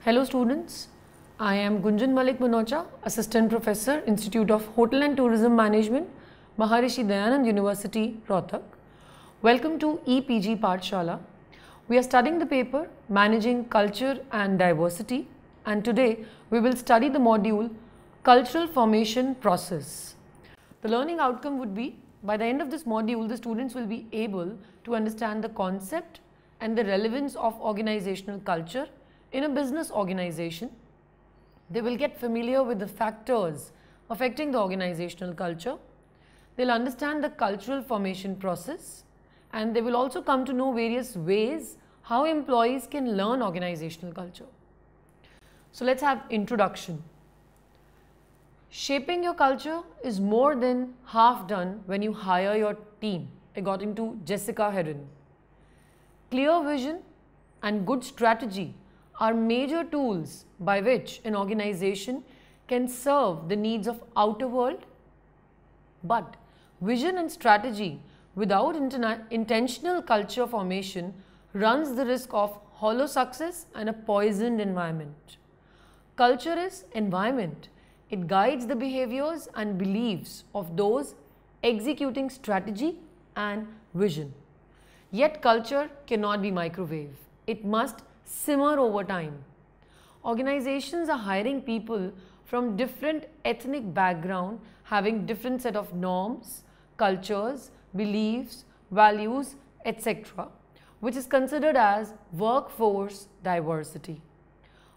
Hello students, I am Gunjan Malik Manocha, Assistant Professor, Institute of Hotel and Tourism Management, Maharishi Dayanand University, Rohtak. Welcome to EPG Pathshala. We are studying the paper Managing Culture and Diversity, and today we will study the module Cultural Formation Process. The learning outcome would be, by the end of this module, the students will be able to understand the concept and the relevance of organizational culture in a business organization. They will get familiar with the factors affecting the organizational culture. They'll understand the cultural formation process, and they will also come to know various ways how employees can learn organizational culture. So let's have introduction. Shaping your culture is more than half done when you hire your team, according to Jessica Heron. Clear vision and good strategy are major tools by which an organization can serve the needs of outer world, but vision and strategy without intentional culture formation runs the risk of hollow success and a poisoned environment. Culture is environment. It guides the behaviors and beliefs of those executing strategy and vision. Yet culture cannot be microwave. It must simmer over time. Organizations are hiring people from different ethnic background, having different set of norms, cultures, beliefs, values, etc., which is considered as workforce diversity.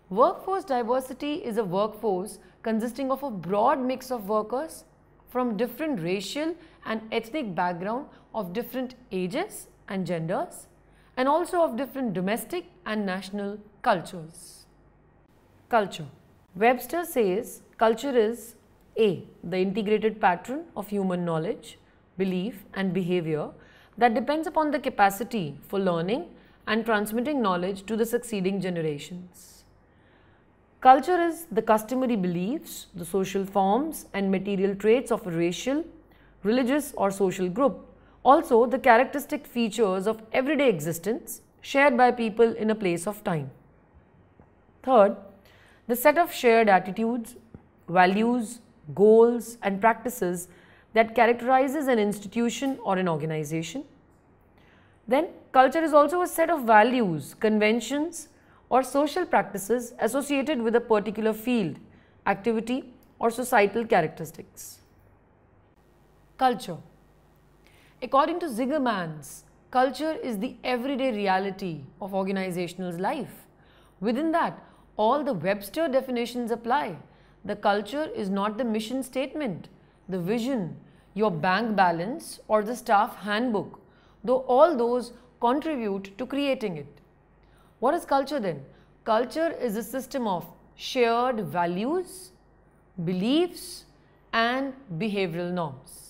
Workforce diversity is a workforce consisting of a broad mix of workers from different racial and ethnic background of different ages and genders, and also of different domestic and national cultures. Culture. Webster says culture is A. the integrated pattern of human knowledge, belief and behavior that depends upon the capacity for learning and transmitting knowledge to the succeeding generations. Culture is the customary beliefs, the social forms and material traits of a racial, religious or social group. Also, the characteristic features of everyday existence shared by people in a place of time. Third, the set of shared attitudes, values, goals and practices that characterizes an institution or an organization. Then, culture is also a set of values, conventions or social practices associated with a particular field, activity or societal characteristics. Culture. According to Zingerman's, culture is the everyday reality of organizational life. Within that, all the Webster definitions apply. The culture is not the mission statement, the vision, your bank balance or the staff handbook, though all those contribute to creating it. What is culture then? Culture is a system of shared values, beliefs and behavioral norms.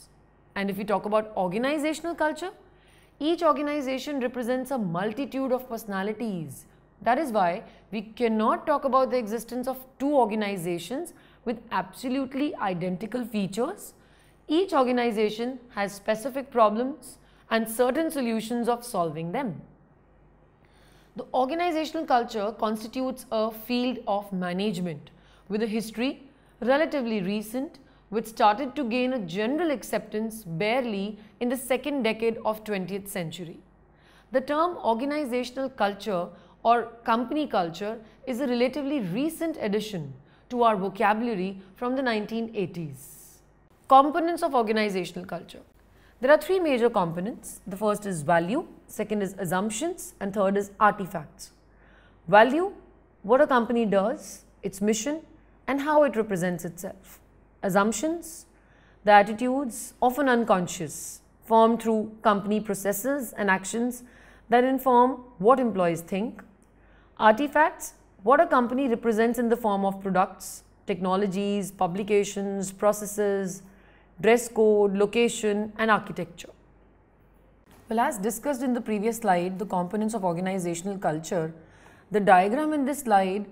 And if we talk about organizational culture, each organization represents a multitude of personalities. That is why we cannot talk about the existence of two organizations with absolutely identical features. Each organization has specific problems and certain solutions of solving them. The organizational culture constitutes a field of management with a history relatively recent, which started to gain a general acceptance barely in the second decade of 20th century. The term organizational culture or company culture is a relatively recent addition to our vocabulary from the 1980s. Components of organizational culture. There are three major components. The first is value, second is assumptions, and third is artifacts. Value, what a company does, its mission, and how it represents itself. Assumptions, the attitudes, often unconscious, formed through company processes and actions that inform what employees think. Artifacts, what a company represents in the form of products, technologies, publications, processes, dress code, location and architecture. Well, as discussed in the previous slide, the components of organizational culture, the diagram in this slide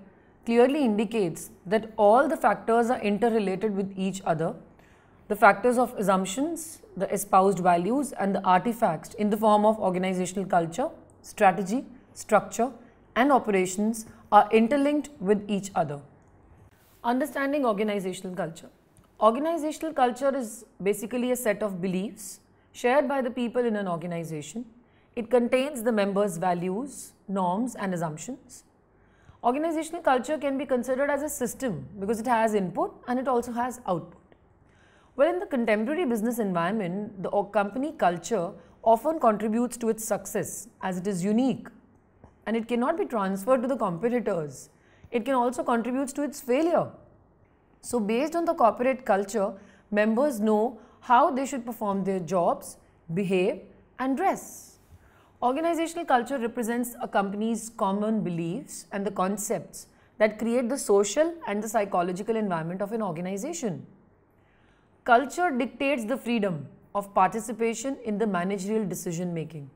clearly indicates that all the factors are interrelated with each other. The factors of assumptions, the espoused values and the artifacts in the form of organizational culture, strategy, structure and operations are interlinked with each other. Understanding organizational culture. Organizational culture is basically a set of beliefs shared by the people in an organization. It contains the members' values, norms and assumptions. Organizational culture can be considered as a system because it has input and it also has output. Well, in the contemporary business environment, the company culture often contributes to its success as it is unique and it cannot be transferred to the competitors. It can also contribute to its failure. So, based on the corporate culture, members know how they should perform their jobs, behave and dress. Organizational culture represents a company's common beliefs and the concepts that create the social and the psychological environment of an organization. Culture dictates the freedom of participation in the managerial decision making.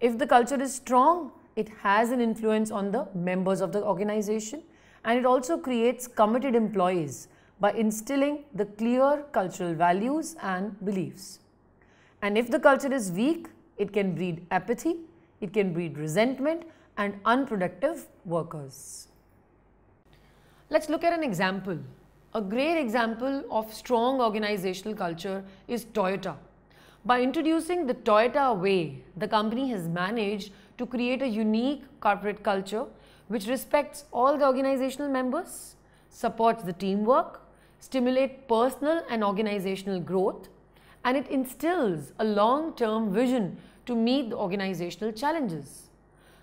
If the culture is strong, it has an influence on the members of the organization and it also creates committed employees by instilling the clear cultural values and beliefs. And if the culture is weak, it can breed apathy, it can breed resentment and unproductive workers. Let's look at an example. A great example of strong organizational culture is Toyota. By introducing the Toyota Way, the company has managed to create a unique corporate culture which respects all the organizational members, supports the teamwork, stimulates personal and organizational growth, and it instills a long-term vision to meet the organizational challenges.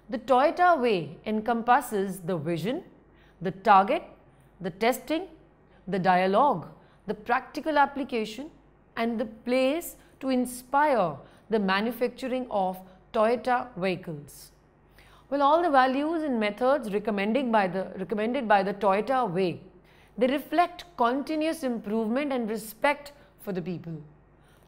The Toyota Way encompasses the vision, the target, the testing, the dialogue, the practical application, and the place to inspire the manufacturing of Toyota vehicles. Well, all the values and methods recommended by the Toyota Way, they reflect continuous improvement and respect for the people.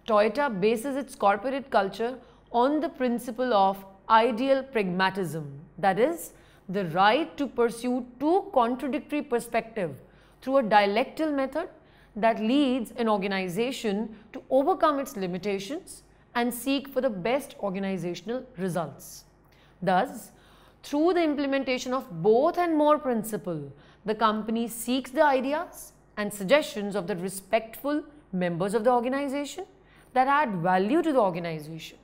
Toyota bases its corporate culture on the principle of ideal pragmatism, that is, the right to pursue two contradictory perspectives through a dialectical method that leads an organization to overcome its limitations and seek for the best organizational results. Thus, through the implementation of both and more principle, the company seeks the ideas and suggestions of the respectful members of the organization that add value to the organization.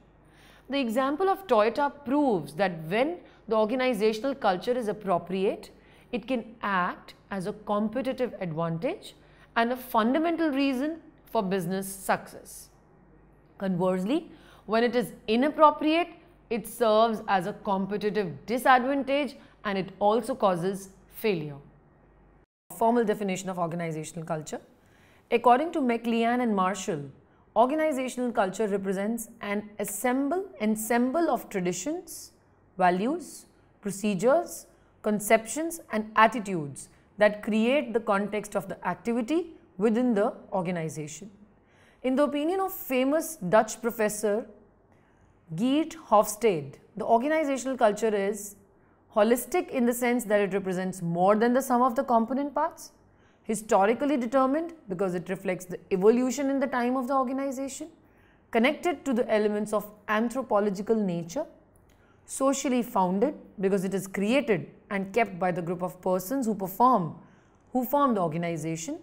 The example of Toyota proves that when the organizational culture is appropriate, it can act as a competitive advantage and a fundamental reason for business success. Conversely, when it is inappropriate, it serves as a competitive disadvantage and it also causes failure. Formal definition of organizational culture. According to McLean and Marshall, organizational culture represents an ensemble of traditions, values, procedures, conceptions and attitudes that create the context of the activity within the organization. In the opinion of famous Dutch professor Geert Hofstede, the organizational culture is holistic in the sense that it represents more than the sum of the component parts, historically determined because it reflects the evolution in the time of the organization, connected to the elements of anthropological nature, socially founded because it is created and kept by the group of persons who form the organization,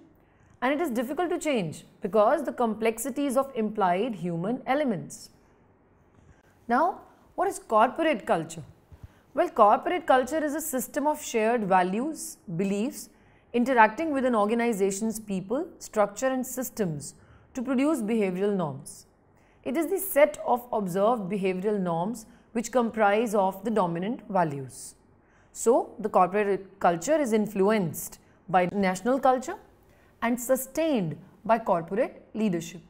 and it is difficult to change because the complexities of implied human elements. Now, what is corporate culture? Well, corporate culture is a system of shared values, beliefs, interacting with an organization's people, structure and systems to produce behavioral norms. It is the set of observed behavioral norms which comprise of the dominant values. So, the corporate culture is influenced by national culture and sustained by corporate leadership.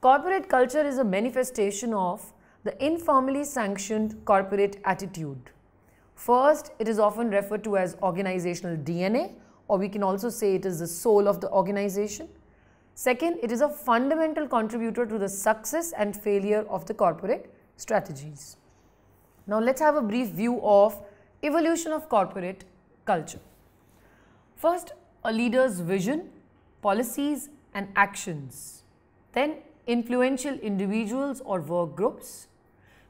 Corporate culture is a manifestation of the informally sanctioned corporate attitude. First, it is often referred to as organizational DNA, or we can also say it is the soul of the organization. Second, it is a fundamental contributor to the success and failure of the corporate strategies. Now, let's have a brief view of evolution of corporate culture. First, a leader's vision, policies and actions. Then, influential individuals or work groups.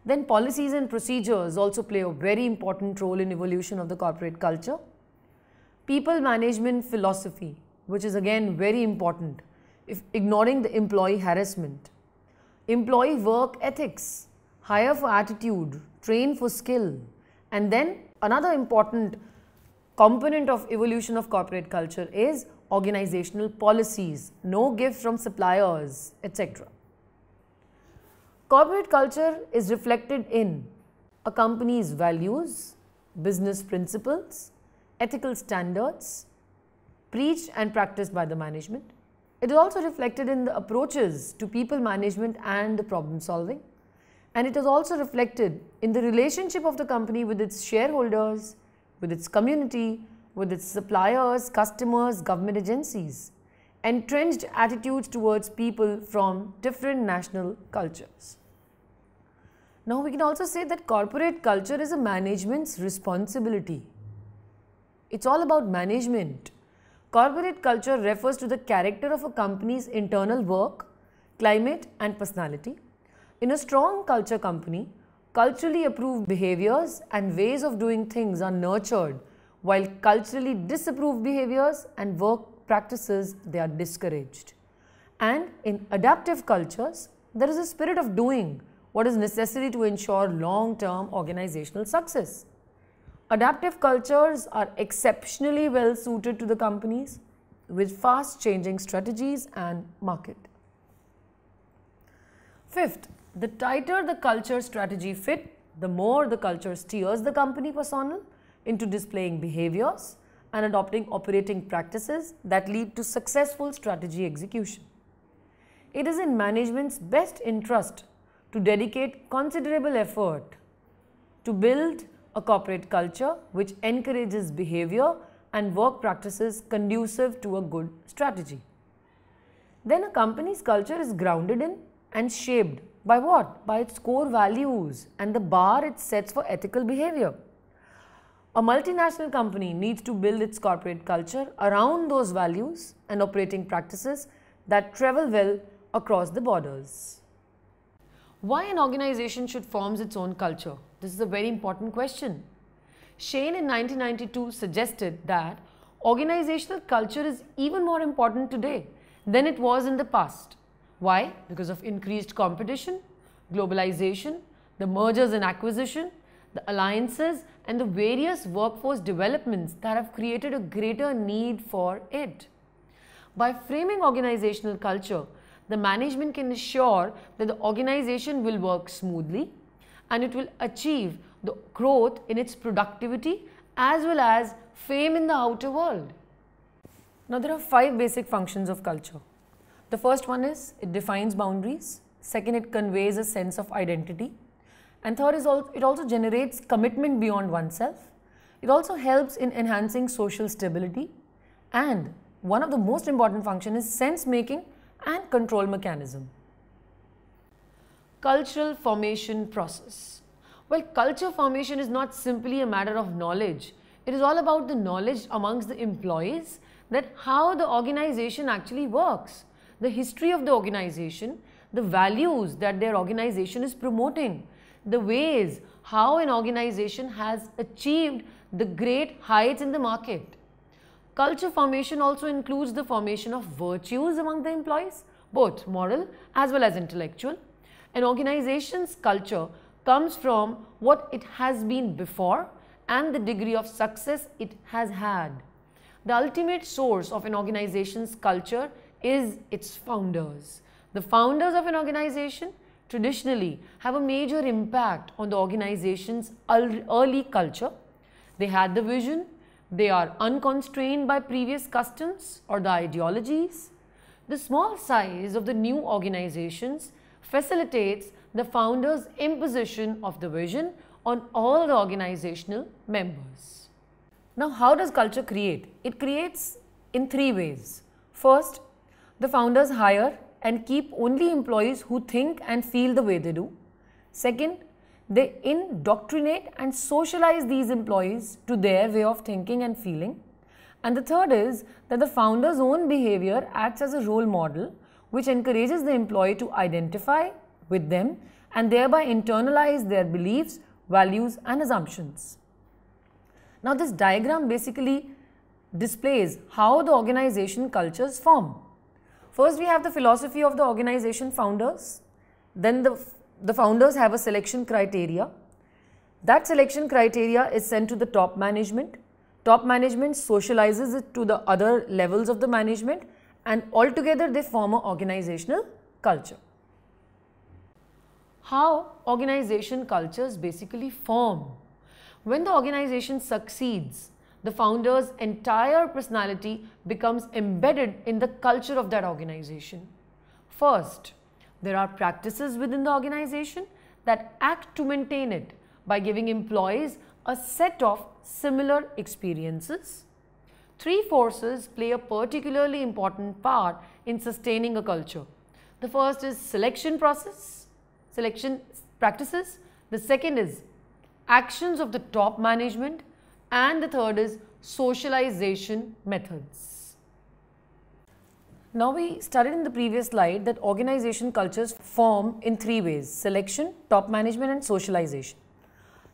Then policies and procedures also play a very important role in evolution of the corporate culture. People management philosophy, which is again very important, if ignoring the employee harassment. Employee work ethics, hire for attitude, train for skill. And then another important component of evolution of corporate culture is organizational policies, no gift from suppliers, etc. Corporate culture is reflected in a company's values, business principles, ethical standards, preached and practiced by the management. It is also reflected in the approaches to people management and the problem solving. And it is also reflected in the relationship of the company with its shareholders, with its community, with its suppliers, customers, government agencies, entrenched attitudes towards people from different national cultures. Now we can also say that corporate culture is a management's responsibility. It's all about management. Corporate culture refers to the character of a company's internal work, climate and personality. In a strong culture company, culturally approved behaviors and ways of doing things are nurtured, while culturally disapproved behaviors and work practices, they are discouraged. And in adaptive cultures, there is a spirit of doing what is necessary to ensure long-term organizational success. Adaptive cultures are exceptionally well suited to the companies with fast changing strategies and market. Fifth, the tighter the culture strategy fit, the more the culture steers the company personnel into displaying behaviors and adopting operating practices that lead to successful strategy execution. It is in management's best interest to dedicate considerable effort to build a corporate culture which encourages behavior and work practices conducive to a good strategy. Then a company's culture is grounded in and shaped by what? By its core values and the bar it sets for ethical behavior. A multinational company needs to build its corporate culture around those values and operating practices that travel well across the borders. Why an organization should form its own culture? This is a very important question. Shane in 1992 suggested that organizational culture is even more important today than it was in the past. Why? Because of increased competition, globalization, the mergers and acquisition, the alliances and the various workforce developments that have created a greater need for it. By framing organizational culture, the management can ensure that the organization will work smoothly and it will achieve the growth in its productivity as well as fame in the outer world. Now there are 5 basic functions of culture. The first one is it defines boundaries. Second, it conveys a sense of identity. And third is it also generates commitment beyond oneself. It also helps in enhancing social stability. And one of the most important functions is sense making and control mechanism. Cultural formation process. Well, culture formation is not simply a matter of knowledge. It is all about the knowledge amongst the employees that how the organization actually works, the history of the organization, the values that their organization is promoting, the ways how an organization has achieved the great heights in the market. Culture formation also includes the formation of virtues among the employees, both moral as well as intellectual. An organization's culture comes from what it has been before and the degree of success it has had. The ultimate source of an organization's culture is its founders. The founders of an organization traditionally have a major impact on the organization's early culture. They had the vision, they are unconstrained by previous customs or the ideologies. The small size of the new organizations facilitates the founders' imposition of the vision on all the organizational members. Now, how does culture create? It creates in 3 ways. First, the founders hire and keep only employees who think and feel the way they do. Second, they indoctrinate and socialize these employees to their way of thinking and feeling. And the third is that the founder's own behavior acts as a role model which encourages the employee to identify with them and thereby internalize their beliefs, values and assumptions. Now this diagram basically displays how the organization cultures form. First we have the philosophy of the organization founders, then the founders have a selection criteria. That selection criteria is sent to the top management. Top management socializes it to the other levels of the management, and altogether they form an organizational culture. How organization cultures basically form? When the organization succeeds, the founder's entire personality becomes embedded in the culture of that organization. First, there are practices within the organization that act to maintain it by giving employees a set of similar experiences. Three forces play a particularly important part in sustaining a culture. The first is selection practices. The second is actions of the top management, and the third is socialization methods. Now we studied in the previous slide that organization cultures form in three ways: selection, top management and socialization.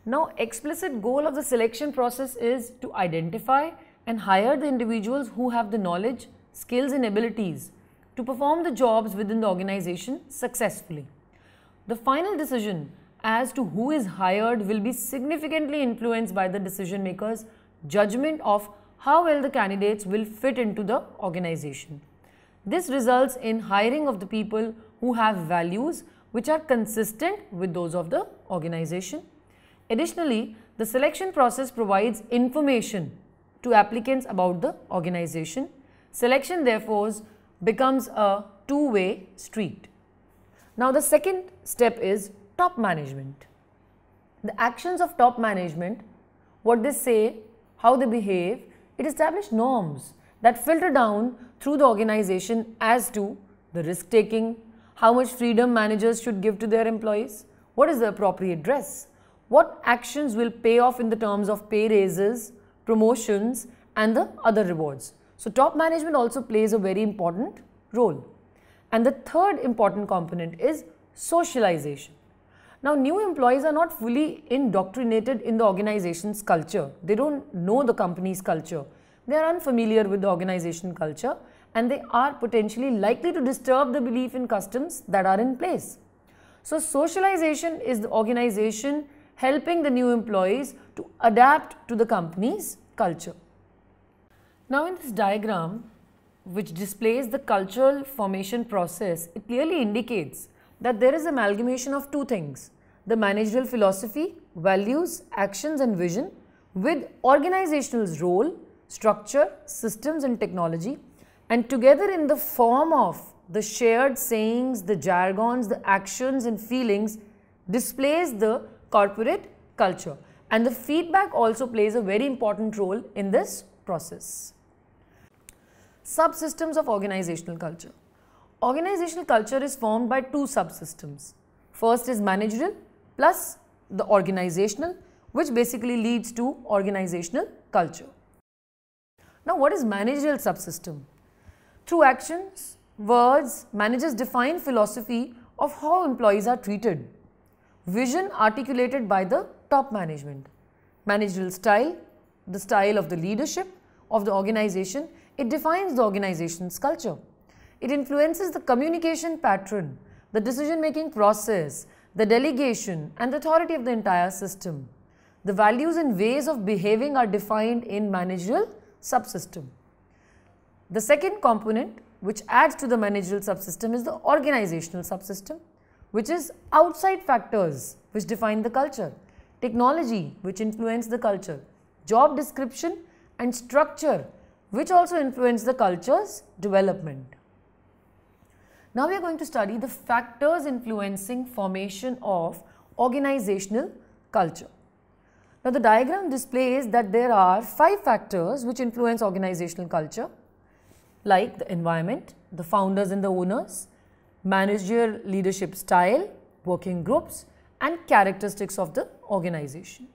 Now explicit goal of the selection process is to identify and hire the individuals who have the knowledge, skills and abilities to perform the jobs within the organization successfully. The final decision as to who is hired will be significantly influenced by the decision maker's judgment of how well the candidates will fit into the organization. This results in hiring of the people who have values which are consistent with those of the organization. Additionally, the selection process provides information to applicants about the organization. Selection therefore becomes a two-way street. Now the second step is top management. The actions of top management, what they say, how they behave, it establishes norms that filter down through the organization as to the risk taking, how much freedom managers should give to their employees, what is the appropriate dress, what actions will pay off in the terms of pay raises, promotions and the other rewards. So top management also plays a very important role. And the third important component is socialization. Now new employees are not fully indoctrinated in the organization's culture. They don't know the company's culture. They are unfamiliar with the organization culture, and they are potentially likely to disturb the belief in customs that are in place. So socialization is the organization helping the new employees to adapt to the company's culture. Now in this diagram, which displays the cultural formation process, it clearly indicates that there is amalgamation of two things: the managerial philosophy, values, actions and vision with organizational role, structure, systems and technology, and together in the form of the shared sayings, the jargons, the actions and feelings displays the corporate culture. And the feedback also plays a very important role in this process. Subsystems of organizational culture. Organizational culture is formed by two subsystems. First is managerial plus the organizational, which basically leads to organizational culture. Now what is managerial subsystem? Through actions, words, managers define philosophy of how employees are treated. Vision articulated by the top management. Managerial style, the style of the leadership of the organization, it defines the organization's culture. It influences the communication pattern, the decision-making process, the delegation and the authority of the entire system. The values and ways of behaving are defined in managerial subsystem. The second component which adds to the managerial subsystem is the organizational subsystem, which is outside factors which define the culture, technology which influence the culture, job description and structure which also influence the culture's development. Now we are going to study the factors influencing formation of organizational culture. Now the diagram displays that there are 5 factors which influence organizational culture, like the environment, the founders and the owners, managerial leadership style, working groups and characteristics of the organization.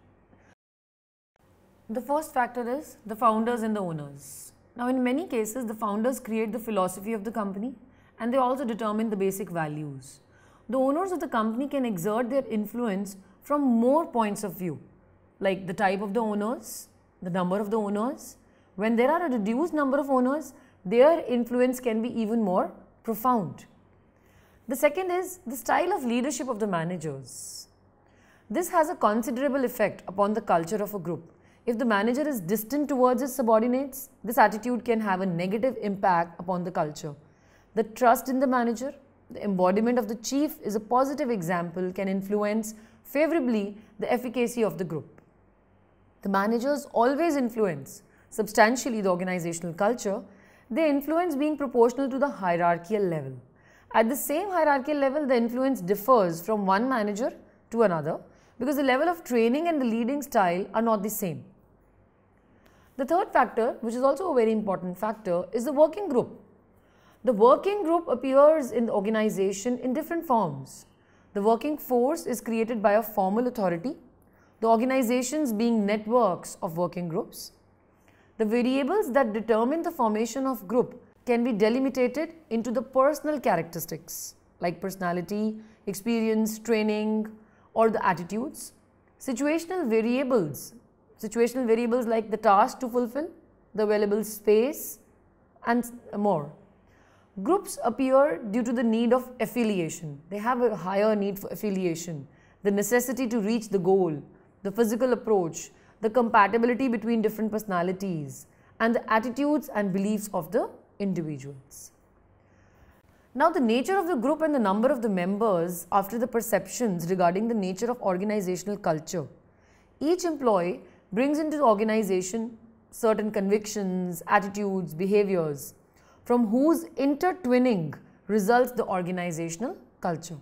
The first factor is the founders and the owners. Now in many cases the founders create the philosophy of the company and they also determine the basic values. the owners of the company can exert their influence from more points of view, like the type of the owners, the number of the owners. When there are a reduced number of owners, their influence can be even more profound. The second is the style of leadership of the managers. This has a considerable effect upon the culture of a group. If the manager is distant towards his subordinates, this attitude can have a negative impact upon the culture. The trust in the manager, the embodiment of the chief is a positive example, can influence favorably the efficacy of the group. The managers always influence substantially the organizational culture, their influence being proportional to the hierarchical level. At the same hierarchical level, the influence differs from one manager to another because the level of training and the leading style are not the same. The third factor, which is also a very important factor, is the working group. The working group appears in the organization in different forms. The working force is created by a formal authority, the organizations being networks of working groups. The variables that determine the formation of group can be delimited into the personal characteristics like personality, experience, training, or the attitudes. Situational variables like the task to fulfill, the available space, and more. Groups appear due to the need of affiliation. They have a higher need for affiliation, the necessity to reach the goal, the physical approach, the compatibility between different personalities, and the attitudes and beliefs of the individuals. Now, the nature of the group and the number of the members after the perceptions regarding the nature of organizational culture. Each employee brings into the organization certain convictions, attitudes, behaviors, from whose intertwining results the organizational culture.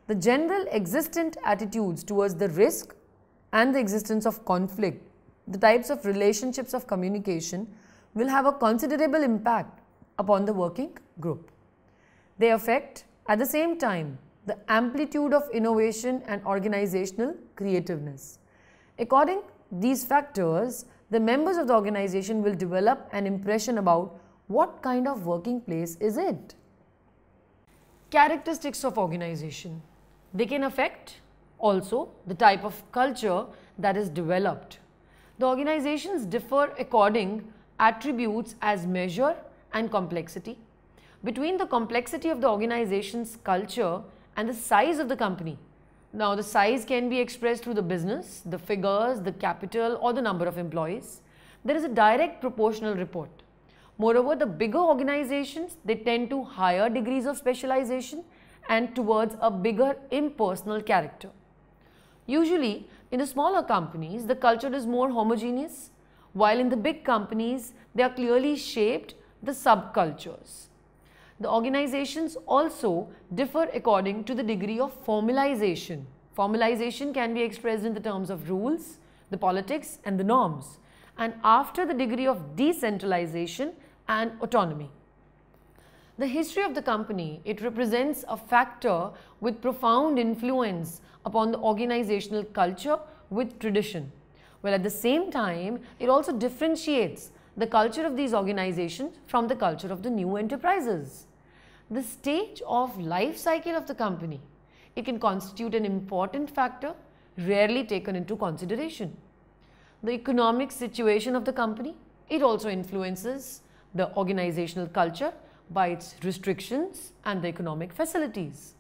The general existent attitudes towards the risk and the existence of conflict, the types of relationships of communication will have a considerable impact upon the working group. They affect at the same time the amplitude of innovation and organizational creativeness. According to these factors, the members of the organization will develop an impression about what kind of working place is it. Characteristics of organization. They can affect also the type of culture that is developed. The organizations differ according attributes as measure and complexity. Between the complexity of the organization's culture and the size of the company. Now, the size can be expressed through the business, the figures, the capital, or the number of employees. There is a direct proportional report. Moreover, the bigger organizations, they tend to higher degrees of specialization and towards a bigger impersonal character. Usually, in the smaller companies, the culture is more homogeneous, while in the big companies, they are clearly shaped the subcultures. The organizations also differ according to the degree of formalization. Formalization can be expressed in the terms of rules, the politics, and the norms, and after the degree of decentralization and autonomy. The history of the company, it represents a factor with profound influence upon the organizational culture with tradition, while at the same time, it also differentiates the culture of these organizations from the culture of the new enterprises. The stage of life cycle of the company, it can constitute an important factor rarely taken into consideration. The economic situation of the company, it also influences the organizational culture by its restrictions and the economic facilities.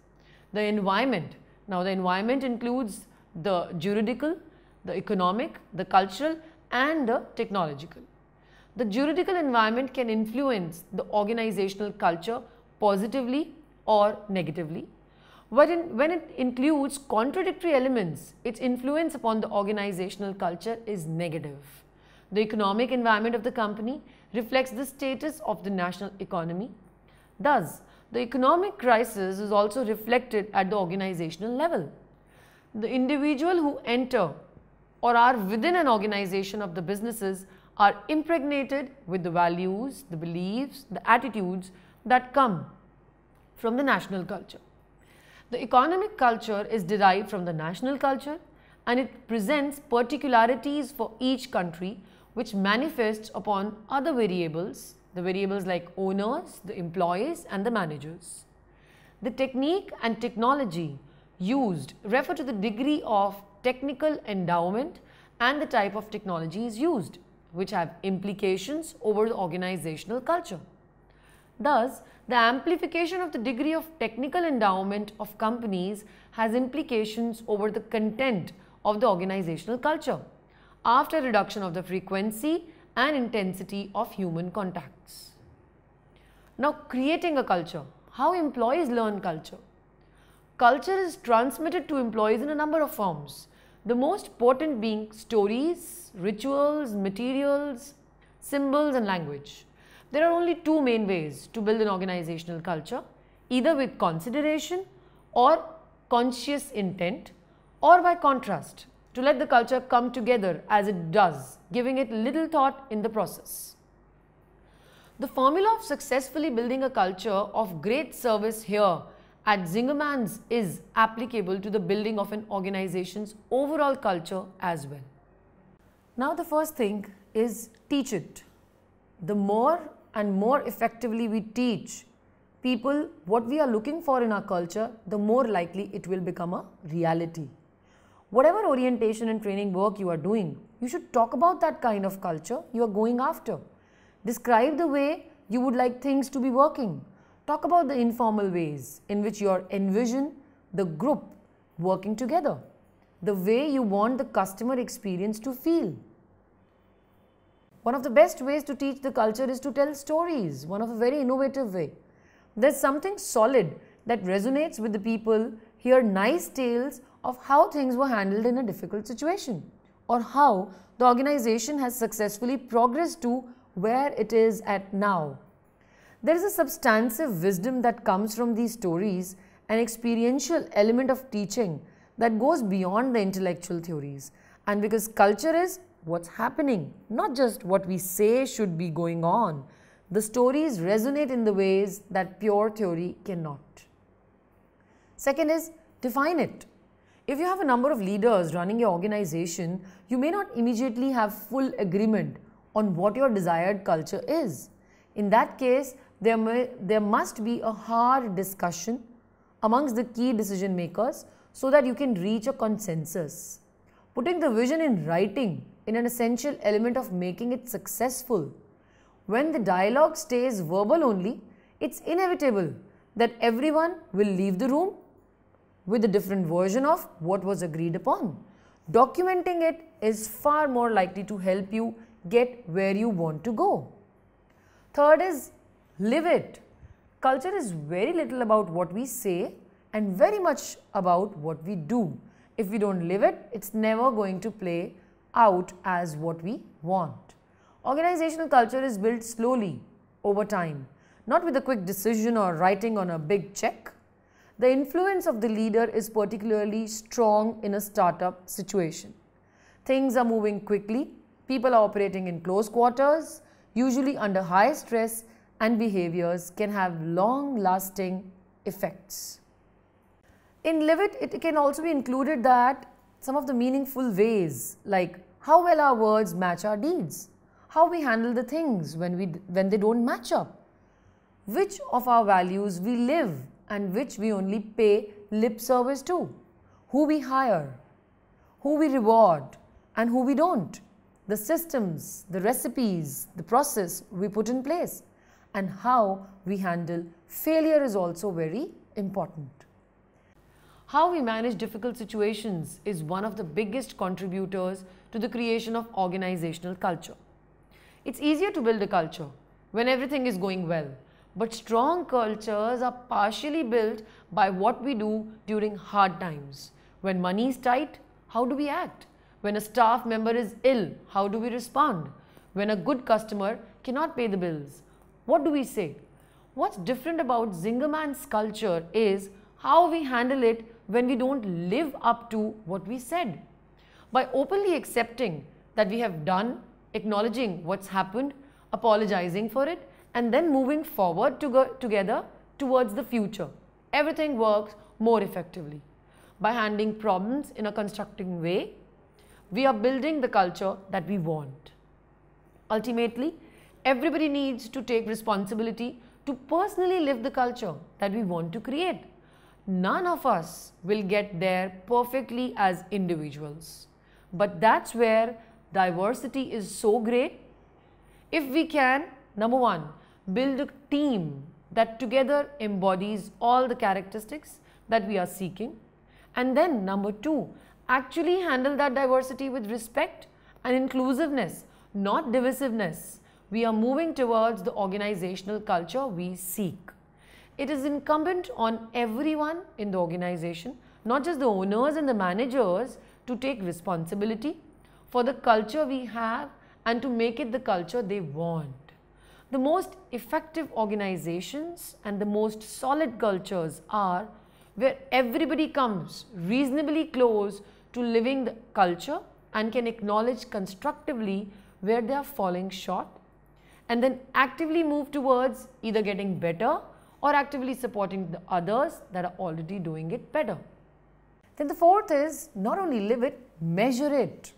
The environment, now the environment includes the juridical, the economic, the cultural, and the technological. The juridical environment can influence the organizational culture positively or negatively. When it includes contradictory elements, its influence upon the organizational culture is negative. The economic environment of the company reflects the status of the national economy. Thus, the economic crisis is also reflected at the organizational level. The individual who enter or are within an organization of the businesses are impregnated with the values, the beliefs, the attitudes that come from the national culture. The economic culture is derived from the national culture and it presents particularities for each country which manifests upon other variables, the variables like owners, the employees and the managers. The technique and technology used refer to the degree of technical endowment and the type of technology is used, which have implications over the organizational culture. Thus, the amplification of the degree of technical endowment of companies has implications over the content of the organizational culture after reduction of the frequency and intensity of human contacts. Now, creating a culture. How employees learn culture? Culture is transmitted to employees in a number of forms, the most potent being stories, rituals, materials, symbols and language. There are only two main ways to build an organizational culture, either with consideration or conscious intent, or by contrast, to let the culture come together as it does, giving it little thought in the process. The formula of successfully building a culture of great service here at Zingerman's is applicable to the building of an organization's overall culture as well. Now the first thing is teach it. The more and more effectively we teach people what we are looking for in our culture, the more likely it will become a reality. Whatever orientation and training work you are doing, you should talk about that kind of culture you are going after. Describe the way you would like things to be working. Talk about the informal ways in which you envision the group working together, the way you want the customer experience to feel. One of the best ways to teach the culture is to tell stories, one of a very innovative way. There's something solid that resonates with the people, hear nice tales of how things were handled in a difficult situation or how the organization has successfully progressed to where it is at now. There is a substantive wisdom that comes from these stories, an experiential element of teaching that goes beyond the intellectual theories. And because culture is what's happening, not just what we say should be going on, the stories resonate in the ways that pure theory cannot. Second is define it. If you have a number of leaders running your organization, you may not immediately have full agreement on what your desired culture is. In that case, there must be a hard discussion amongst the key decision makers so that you can reach a consensus. Putting the vision in writing is an essential element of making it successful. When the dialogue stays verbal only, it's inevitable that everyone will leave the room with a different version of what was agreed upon. Documenting it is far more likely to help you get where you want to go. Third is live it. Culture is very little about what we say and very much about what we do. If we don't live it, it's never going to play out as what we want. Organizational culture is built slowly over time, not with a quick decision or writing on a big check. The influence of the leader is particularly strong in a startup situation. Things are moving quickly, people are operating in close quarters, usually under high stress, and behaviors can have long-lasting effects. In Live It, it can also be included that some of the meaningful ways, like how well our words match our deeds, how we handle the things when they don't match up, which of our values we live and which we only pay lip service to, who we hire, who we reward and who we don't, the systems, the recipes, the process we put in place, and how we handle failure is also very important. How we manage difficult situations is one of the biggest contributors to the creation of organizational culture. It's easier to build a culture when everything is going well, but strong cultures are partially built by what we do during hard times. When money is tight, how do we act? When a staff member is ill, how do we respond? When a good customer cannot pay the bills, what do we say? What's different about Zingerman's culture is how we handle it when we don't live up to what we said. By openly accepting that we have done, acknowledging what's happened, apologizing for it, and then moving forward together towards the future, everything works more effectively. By handling problems in a constructive way, we are building the culture that we want. Ultimately, everybody needs to take responsibility to personally live the culture that we want to create. none of us will get there perfectly as individuals. But that's where diversity is so great. If we can, number one, build a team that together embodies all the characteristics that we are seeking. And then number two, actually handle that diversity with respect and inclusiveness, not divisiveness. We are moving towards the organizational culture we seek. It is incumbent on everyone in the organization, not just the owners and the managers, to take responsibility for the culture we have and to make it the culture they want. The most effective organizations and the most solid cultures are where everybody comes reasonably close to living the culture and can acknowledge constructively where they are falling short, and then actively move towards either getting better or actively supporting the others that are already doing it better. Then the fourth is not only live it, measure it.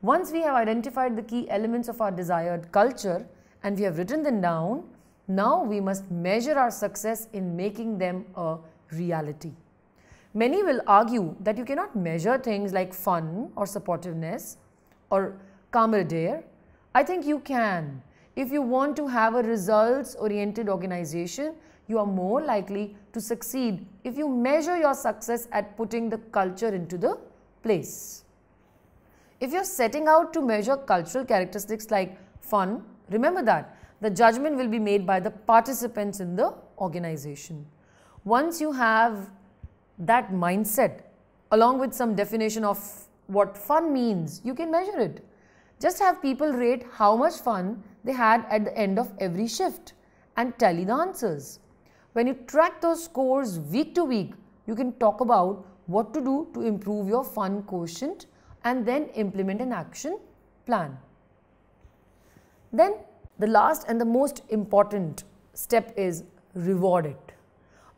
Once we have identified the key elements of our desired culture and we have written them down, now we must measure our success in making them a reality. Many will argue that you cannot measure things like fun or supportiveness or camaraderie. I think you can. If you want to have a results-oriented organization, you are more likely to succeed if you measure your success at putting the culture into the place. If you're setting out to measure cultural characteristics like fun, remember that the judgment will be made by the participants in the organization. Once you have that mindset along with some definition of what fun means, you can measure it. Just have people rate how much fun they had at the end of every shift and tally the answers. When you track those scores week to week, you can talk about what to do to improve your fun quotient and then implement an action plan. Then the last and the most important step is reward it.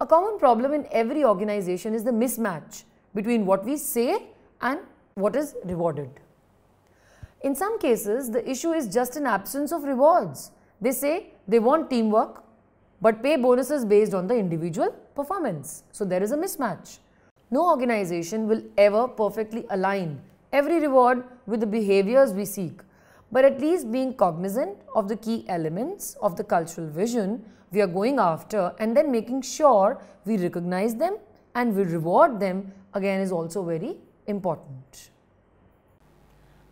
A common problem in every organization is the mismatch between what we say and what is rewarded. In some cases, the issue is just an absence of rewards. They say they want teamwork, but pay bonuses based on the individual performance. So there is a mismatch. No organization will ever perfectly align every reward with the behaviors we seek, but at least being cognizant of the key elements of the cultural vision we are going after and then making sure we recognize them and we reward them again is also very important.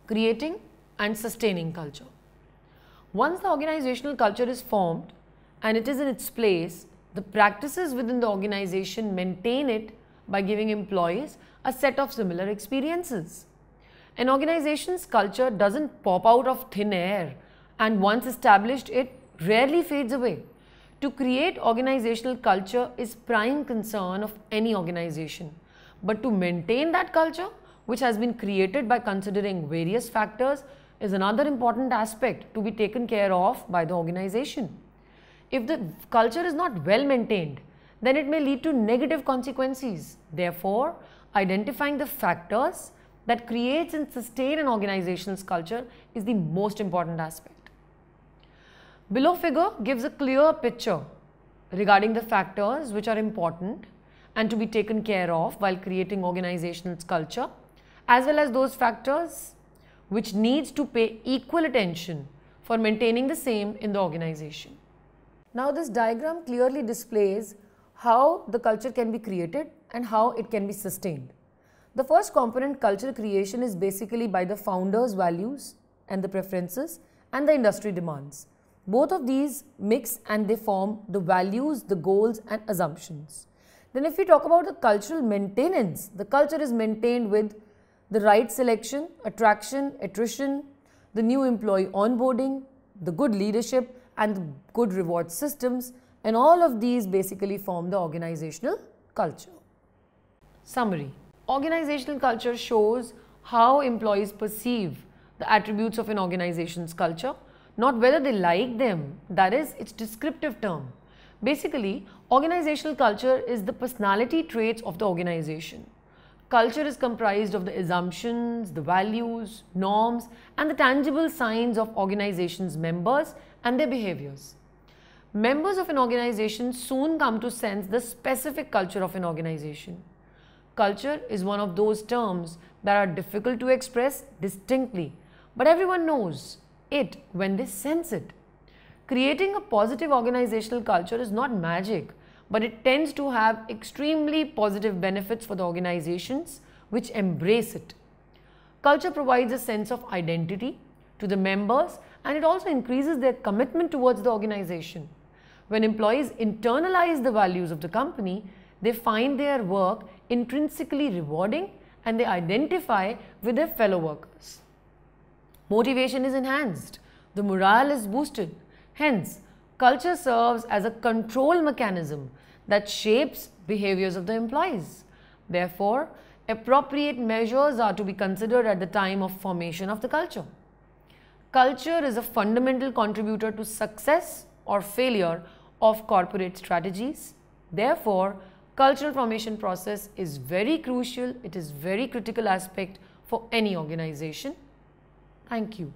Creating and sustaining culture. Once the organizational culture is formed and it is in its place, the practices within the organization maintain it by giving employees a set of similar experiences. An organization's culture doesn't pop out of thin air, and once established, it rarely fades away. To create organizational culture is prime concern of any organization, but to maintain that culture, which has been created by considering various factors, is another important aspect to be taken care of by the organization. If the culture is not well maintained, then it may lead to negative consequences. Therefore, identifying the factors that creates and sustain an organization's culture is the most important aspect. Below figure gives a clear picture regarding the factors which are important and to be taken care of while creating organizational culture, as well as those factors which needs to pay equal attention for maintaining the same in the organization. Now this diagram clearly displays how the culture can be created and how it can be sustained. The first component, culture creation, is basically by the founder's values and the preferences and the industry demands. Both of these mix and they form the values, the goals and assumptions. Then if we talk about the cultural maintenance, the culture is maintained with the right selection, attraction, attrition, the new employee onboarding, the good leadership and the good reward systems, and all of these basically form the organizational culture. Summary. Organizational culture shows how employees perceive the attributes of an organization's culture, not whether they like them, that is its descriptive term. Basically, organizational culture is the personality traits of the organization. Culture is comprised of the assumptions, the values, norms and the tangible signs of organization's members and their behaviors. Members of an organization soon come to sense the specific culture of an organization. Culture is one of those terms that are difficult to express distinctly, but everyone knows it when they sense it. Creating a positive organizational culture is not magic, but it tends to have extremely positive benefits for the organizations which embrace it. Culture provides a sense of identity to the members, and it also increases their commitment towards the organization. When employees internalize the values of the company, they find their work intrinsically rewarding and they identify with their fellow workers. Motivation is enhanced, the morale is boosted. Hence, culture serves as a control mechanism that shapes behaviors of the employees. Therefore, appropriate measures are to be considered at the time of formation of the culture. Culture is a fundamental contributor to success or failure of corporate strategies. Therefore, cultural formation process is very crucial. It is very critical aspect for any organization. Thank you.